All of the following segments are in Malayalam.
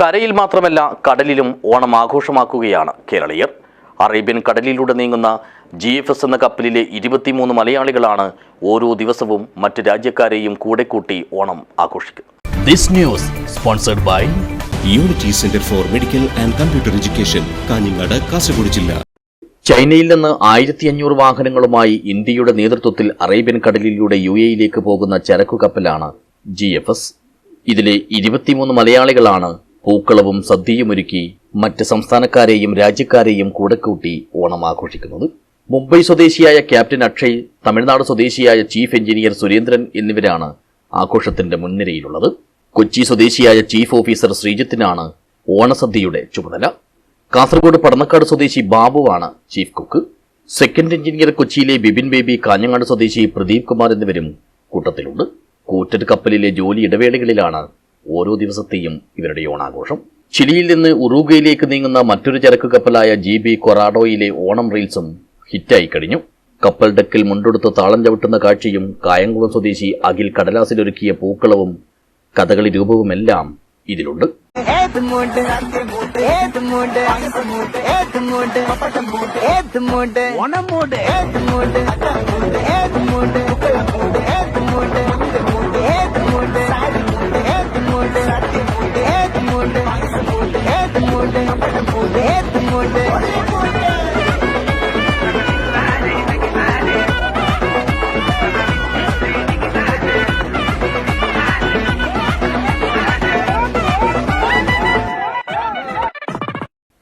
കരയിൽ മാത്രമല്ല കടലിലും ഓണം ആഘോഷമാക്കുകയാണ് കേരളീയർ. അറേബ്യൻ കടലിലൂടെ നീങ്ങുന്ന GFS എന്ന കപ്പലിലെ 23 മലയാളികളാണ് ഓരോ ദിവസവും മറ്റ് രാജ്യക്കാരെയും കൂടെ കൂട്ടി ഓണം ആഘോഷിക്കുന്നത്. This news sponsored by Unity Center for Medical and Computer Education, Kanhangad, Kasaragod ജില്ല. ചൈനയിൽ നിന്ന് 1500 വാഹനങ്ങളുമായി ഇന്ത്യയുടെ നേതൃത്വത്തിൽ അറേബ്യൻ കടലിലൂടെ UAE പോകുന്ന ചരക്കു കപ്പലാണ് GFS. ഇതിലെ 23 മലയാളികളാണ് പൂക്കളവും സദ്യയുമൊരുക്കി മറ്റ് സംസ്ഥാനക്കാരെയും രാജ്യക്കാരെയും കൂടെ കൂട്ടി ഓണം ആഘോഷിക്കുന്നത്. മുംബൈ സ്വദേശിയായ ക്യാപ്റ്റൻ അക്ഷയ്, തമിഴ്നാട് സ്വദേശിയായ ചീഫ് എഞ്ചിനീയർ സുരേന്ദ്രൻ എന്നിവരാണ് ആഘോഷത്തിന്റെ മുൻനിരയിലുള്ളത്. കൊച്ചി സ്വദേശിയായ ചീഫ് ഓഫീസർ ശ്രീജിത്തിനാണ് ഓണസദ്യയുടെ ചുമതല. കാസർഗോഡ് പടന്നക്കാട് സ്വദേശി ബാബുവാണ് ചീഫ് കുക്ക്. സെക്കൻഡ് എഞ്ചിനീയർ കൊച്ചിയിലെ ബിബിൻ ബേബി, കാഞ്ഞങ്ങാട് സ്വദേശി പ്രദീപ് കുമാർ എന്നിവരും കൂട്ടത്തിലുണ്ട്. കൂറ്റൻ കപ്പലിലെ ജോലി ഇടവേളകളിലാണ് ഓരോ ദിവസത്തെയും ഇവരുടെ ഓണാഘോഷം. ചിലിയിൽ നിന്ന് ഉറുഗ്വേയിലേക്ക് നീങ്ങുന്ന മറ്റൊരു ചരക്ക് കപ്പലായ GB കൊറാഡോയിലെ ഓണം റീൽസും ഹിറ്റായി കഴിഞ്ഞു. കപ്പൽ ഡെക്കിൽ മുണ്ടെടുത്ത് താളം ചവിട്ടുന്ന കാഴ്ചയും കായംകുളം സ്വദേശി അഖിൽ കടലാസിലൊരുക്കിയ പൂക്കളവും കഥകളി രൂപവുമെല്ലാം ഇതിലുണ്ട്.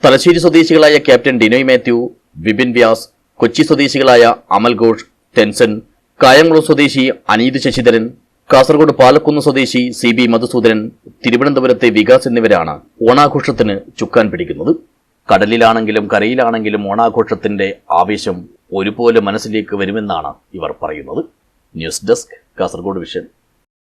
തലശ്ശേരി സ്വദേശികളായ ക്യാപ്റ്റൻ ഡിനോയ് മാത്യു, വിപിൻ വ്യാസ്, കൊച്ചി സ്വദേശികളായ അമൽ ഘോഷ്, ടെൻസൻ, കായംകുളം സ്വദേശി അനീത് ശശിധരൻ, കാസർഗോഡ് പാലക്കുന്ന് സ്വദേശി CB മധുസൂദനൻ, തിരുവനന്തപുരത്തെ വികാസ് എന്നിവരാണ് ഓണാഘോഷത്തിന് ചുക്കാൻ പിടിക്കുന്നത്. കടലിലാണെങ്കിലും കരയിലാണെങ്കിലും ഓണാഘോഷത്തിന്റെ ആവേശം ഒരുപോലെ മനസ്സിലേക്ക് വരുമെന്നാണ് ഇവർ പറയുന്നത്. News desk, Kasaragod vision.